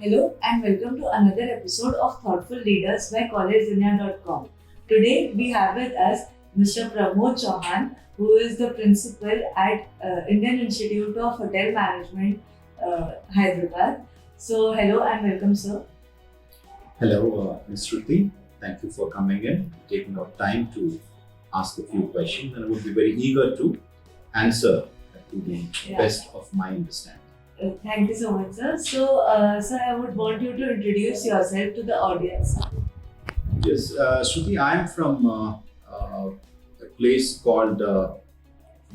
Hello and welcome to another episode of Thoughtful Leaders by collegedunia.com. Today we have with us Mr. Pramod Chauhan, who is the principal at Indian Institute of Hotel Management, Hyderabad. So, hello and welcome, sir. Hello, Ms. Shruti. Thank you for coming in, taking out time to ask a few questions, and I would be very eager to answer to the best of my understanding. Thank you so much, sir. So, sir, I would want you to introduce yourself to the audience. Yes, Shruti, I am from a place called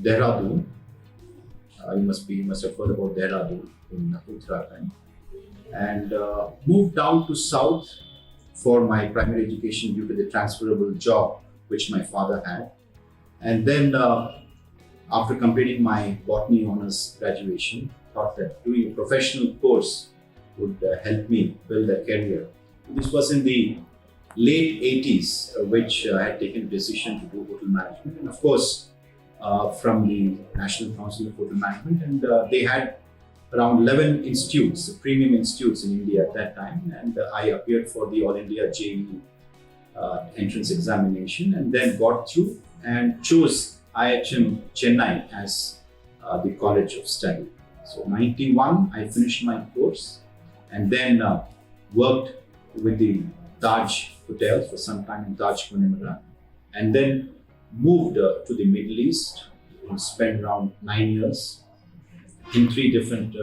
Dehradun. You must have heard about Dehradun in Uttarakhand, and moved down to south for my primary education due to the transferable job which my father had, and then after completing my botany honors graduation, thought that doing a professional course would help me build a career. This was in the late 80s, which I had taken a decision to do hotel management, and of course from the National Council of Hotel Management, and they had around 11 institutes, premium institutes in India at that time, and I appeared for the All India JEE entrance examination and then got through and chose IHM Chennai as the college of study. So 91, I finished my course and then worked with the Taj Hotels for some time in Taj Connemara, and then moved to the Middle East and spent around 9 years in 3 different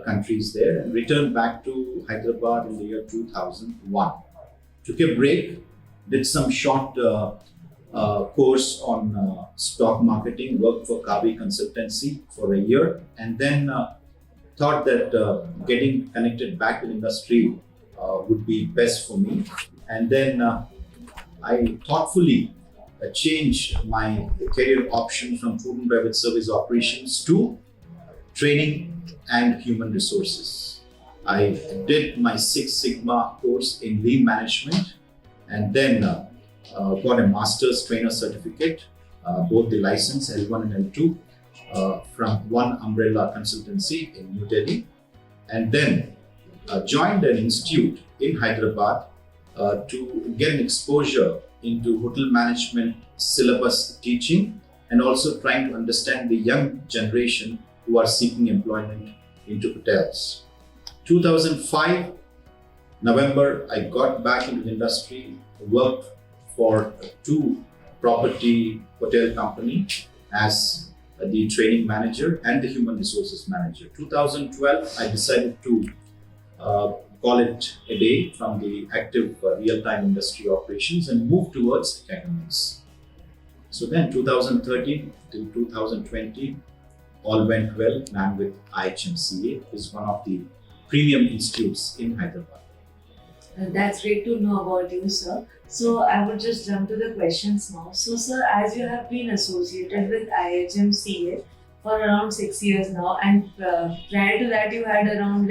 countries there, and returned back to Hyderabad in the year 2001. Took a break, did some short course on stock marketing, worked for Kavi Consultancy for a year, and then thought that getting connected back to the industry would be best for me. And then I thoughtfully changed my career option from food and beverage service operations to training and human resources. I did my Six Sigma course in lean management, and then got a master's trainer certificate, both the license L1 and L2 from One Umbrella Consultancy in New Delhi, and then joined an institute in Hyderabad to get an exposure into hotel management syllabus teaching, and also trying to understand the young generation who are seeking employment into hotels. 2005, November, I got back into the industry, worked for 2 property hotel company as the training manager and the human resources manager. 2012, I decided to call it a day from the active real-time industry operations and move towards academics. So then 2013 till 2020, all went well, and I'm with IHMCA, which is one of the premium institutes in Hyderabad. That's great to know about you, sir. So I would just jump to the questions now. So, sir, as you have been associated with IHMCA for around 6 years now, and prior to that, you had around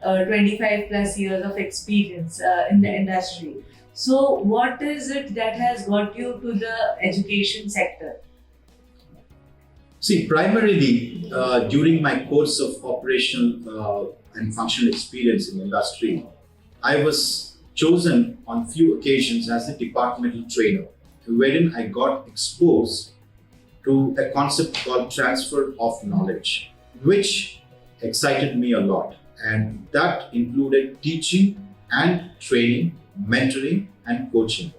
25 plus years of experience in the industry. So, what is it that has got you to the education sector? See, primarily during my course of operational and functional experience in industry, I was chosen on few occasions as a departmental trainer, wherein I got exposed to a concept called transfer of knowledge, which excited me a lot. And that included teaching and training, mentoring and coaching.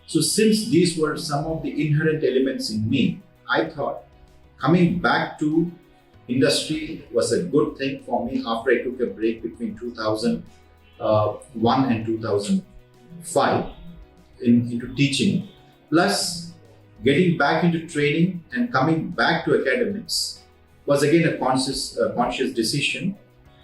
So since these were some of the inherent elements in me, I thought coming back to industry was a good thing for me after I took a break between 2001 and 2005 into teaching. Plus, getting back into training and coming back to academics was again a conscious decision.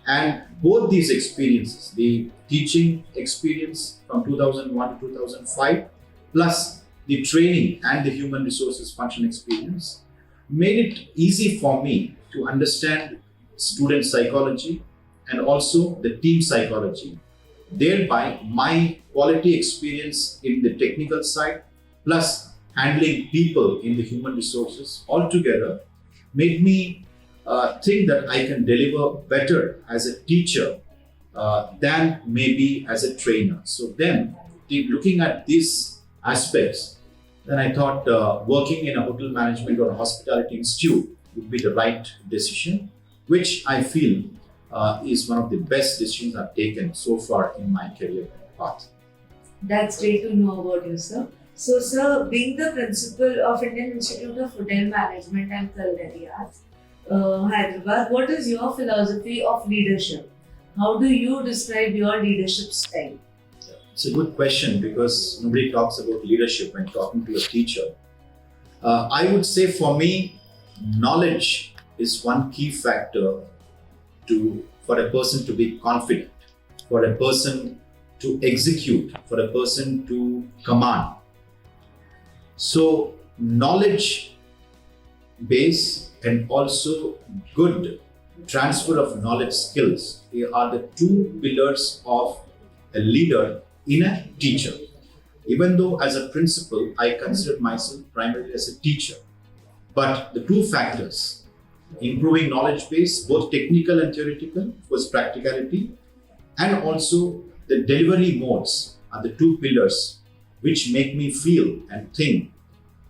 And both these experiences, the teaching experience from 2001 to 2005, plus the training and the human resources function experience, made it easy for me to understand student psychology and also the team psychology. Thereby, my quality experience in the technical side plus handling people in the human resources altogether made me think that I can deliver better as a teacher than maybe as a trainer. So then, looking at these aspects, then I thought working in a hotel management or a hospitality institute would be the right decision, which I feel is one of the best decisions I've taken so far in my career path. That's great to know about you, sir. So, sir, being the principal of Indian Institute of Hotel Management and Culinary Arts, Hyderabad, what is your philosophy of leadership? How do you describe your leadership style? It's a good question because nobody talks about leadership when talking to a teacher. I would say for me, knowledge is one key factor for a person to be confident, for a person to execute, for a person to command. So knowledge base and also good transfer of knowledge skills are the two pillars of a leader in a teacher. Even though as a principal, I consider myself primarily as a teacher. But the two factors, improving knowledge base, both technical and theoretical, was practicality, and also the delivery modes are the two pillars which make me feel and think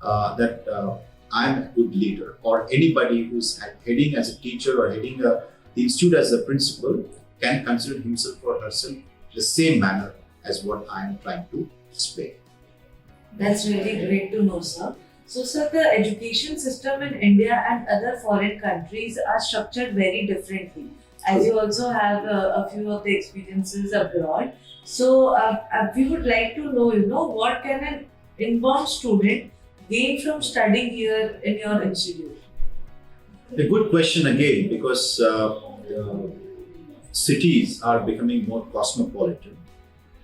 that I'm a good leader, or anybody who's heading as a teacher or heading the institute as a principal can consider himself or herself the same manner as what I am trying to explain. That's really great to know, sir. So, sir, the education system in India and other foreign countries are structured very differently, as you also have a few of the experiences abroad. So, we would like to know, what can an inbound student gain from studying here in your institute? A good question again, because cities are becoming more cosmopolitan,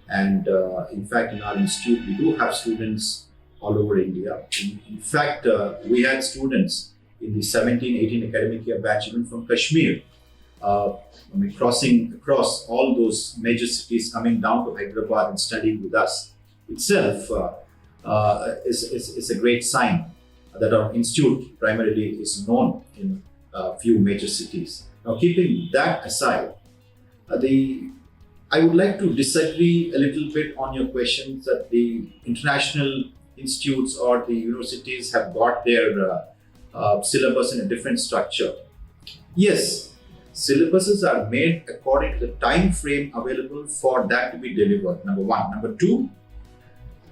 and in fact, in our institute, we do have students all over India. In fact, we had students in the 17-18 academic year batch even from Kashmir. Crossing across all those major cities, coming down to Hyderabad and studying with us itself is a great sign that our institute primarily is known in a few major cities. Now, keeping that aside, I would like to disagree a little bit on your questions that the international institutes or the universities have got their syllabus in a different structure. Yes, syllabuses are made according to the time frame available for that to be delivered, number one. Number two,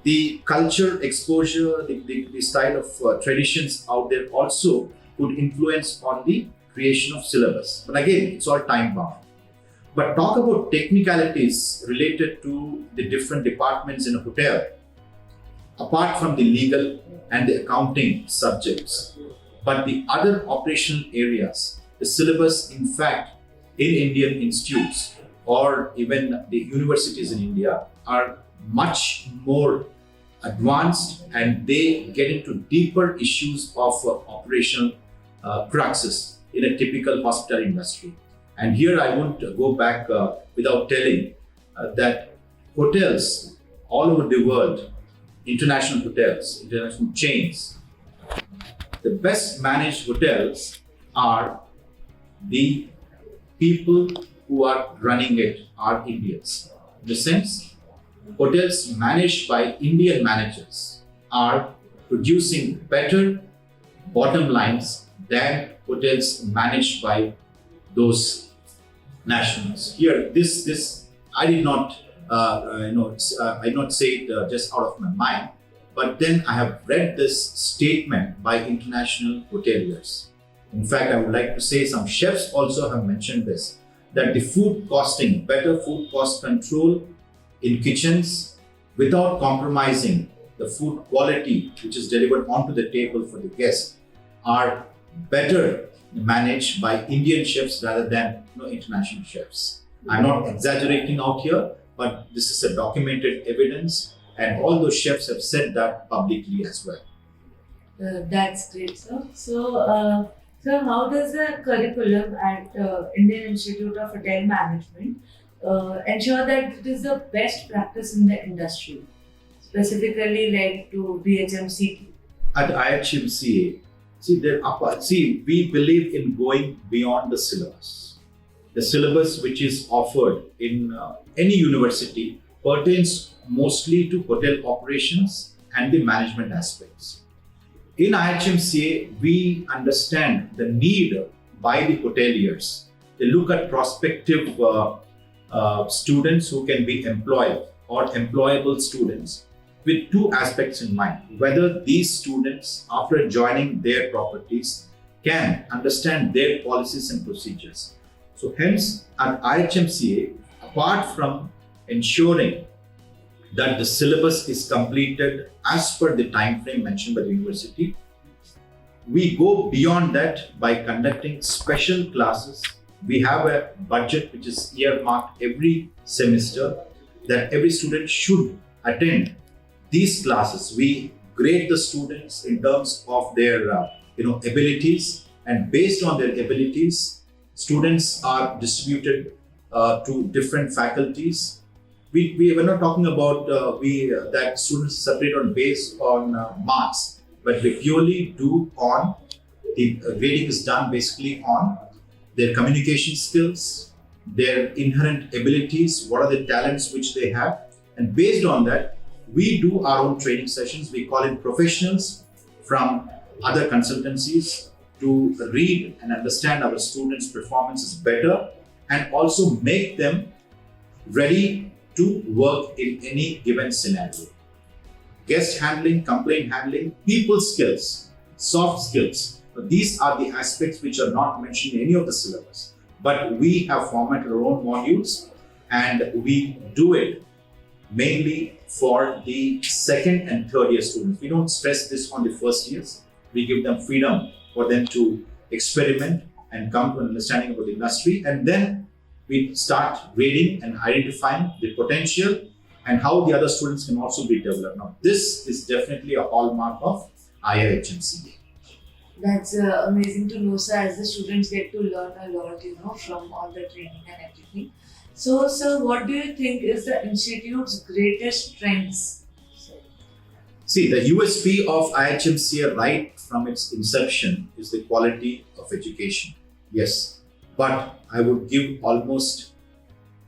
the culture exposure, the style of traditions out there also could influence on the creation of syllabus. But again, it's all time bound. But talk about technicalities related to the different departments in a hotel, apart from the legal and the accounting subjects. But the other operational areas, the syllabus, in fact, in Indian institutes or even the universities in India are much more advanced, and they get into deeper issues of operational cruxes in a typical hospital industry. And here I won't go back without telling that hotels all over the world, international hotels, international chains, the best managed hotels are the people who are running it are Indians. In the sense, hotels managed by Indian managers are producing better bottom lines than hotels managed by those nationals. Here, this I did not, I did not say it just out of my mind, but then I have read this statement by international hoteliers. In fact, I would like to say some chefs also have mentioned this, that the food costing, better food cost control in kitchens without compromising the food quality which is delivered onto the table for the guests are better managed by Indian chefs rather than international chefs. I'm not exaggerating out here, but this is a documented evidence, and all those chefs have said that publicly as well. That's great, sir. So, sir, how does the curriculum at Indian Institute of Hotel Management ensure that it is the best practice in the industry, specifically like to BHMCT? At IHMCA, we believe in going beyond the syllabus. the syllabus which is offered in any university pertains mostly to hotel operations and the management aspects. In IHMCA, we understand the need by the hoteliers. They look at prospective students who can be employed or employable students with two aspects in mind: whether these students, after joining their properties, can understand their policies and procedures. So hence, at IHMCA, apart from ensuring that the syllabus is completed as per the time frame mentioned by the university, we go beyond that by conducting special classes. We have a budget which is earmarked every semester that every student should attend these classes. We grade the students in terms of their abilities, and based on their abilities, students are distributed to different faculties. We were not talking about that students separate on based on marks, but we purely do on the grading is done basically on their communication skills, their inherent abilities, what are the talents which they have, and based on that, we do our own training sessions. We call in professionals from other consultancies to read and understand our students' performances better and also make them ready to work in any given scenario. Guest handling, complaint handling, people skills, soft skills. These are the aspects which are not mentioned in any of the syllabus. But we have formatted our own modules and we do it mainly for the second and third year students. We don't stress this on the first years. We give them freedom for them to experiment and come to an understanding about the industry, and then we start grading and identifying the potential and how the other students can also be developed. Now, this is definitely a hallmark of IIHMCA. That's amazing to know, sir, as the students get to learn a lot, from all the training and everything. So, sir, what do you think is the institute's greatest strengths? See, the USP of IHMCA right from its inception is the quality of education. Yes, but I would give almost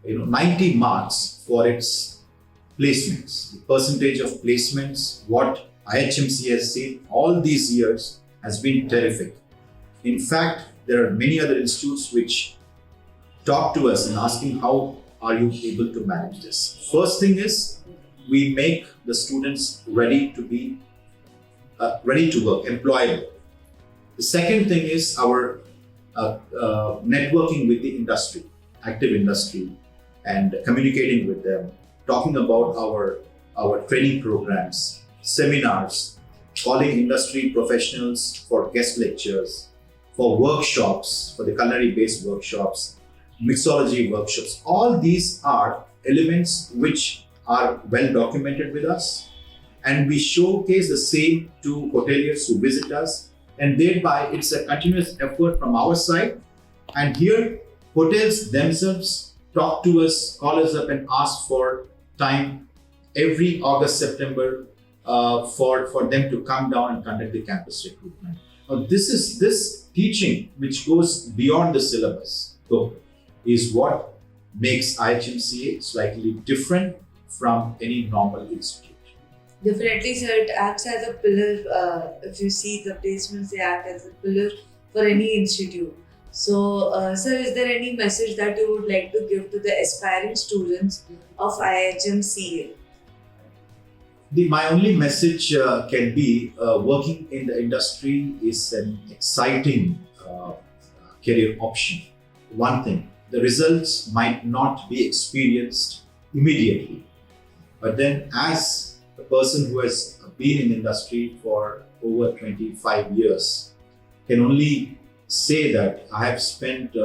90 marks for its placements. The percentage of placements, what IHMCA has seen all these years has been terrific. In fact, there are many other institutes which talk to us and asking how are you able to manage this. First thing is we make the students ready to be ready to work, employable. The second thing is our networking with the industry, active industry, and communicating with them, talking about our training programs, seminars, calling industry professionals for guest lectures, for workshops, for the culinary-based workshops, mixology workshops. All these are elements which are well documented with us, and we showcase the same to hoteliers who visit us, and thereby it's a continuous effort from our side. And here, hotels themselves talk to us, call us up and ask for time every August, September for them to come down and conduct the campus recruitment. Now, this teaching, which goes beyond the syllabus, though, is what makes IHMCA slightly different from any normal institute. Definitely, sir, it acts as a pillar. If you see the placements, they act as a pillar for any institute. So, sir, is there any message that you would like to give to the aspiring students of IHMCA? My only message can be working in the industry is an exciting career option. One thing, the results might not be experienced immediately, but then as a person who has been in the industry for over 25 years can only say that I have spent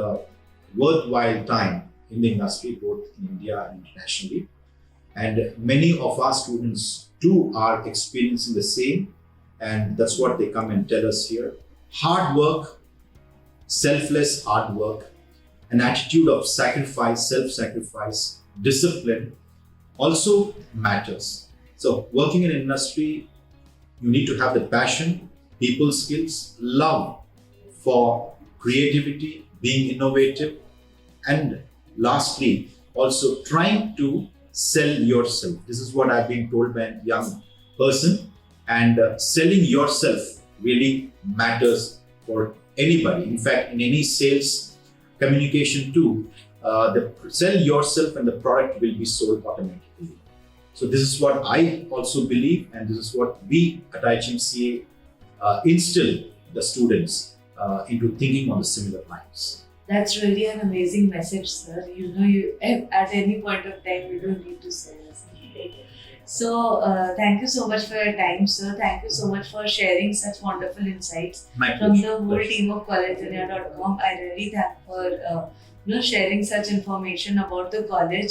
worthwhile time in the industry, both in India and internationally. And many of our students too are experiencing the same, and that's what they come and tell us here. Hard work, selfless hard work, an attitude of sacrifice, self-sacrifice, discipline also matters. So working in an industry, you need to have the passion, people skills, love for creativity, being innovative, And lastly, also trying to sell yourself. This is what I've been told by a young person, and selling yourself really matters for anybody. In fact, in any sales communication too, the sell yourself and the product will be sold automatically. So this is what I also believe, and this is what we at IHMCA instill the students into thinking on the similar lines. That's really an amazing message, sir. At any point of time, you don't need to sell us anything. So, thank you so much for your time, sir. Thank you so much for sharing such wonderful insights. My From pleasure. the whole team of collegedunia.com, I really thank for sharing such information about the college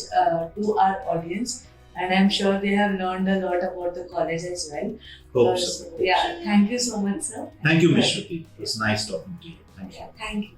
to our audience, and I'm sure they have learned a lot about the college as well. Hope so. Yeah, thank you so much, sir. Thank you, Ms. Shruti. It was nice talking to you. Thank you. Yeah, thank you.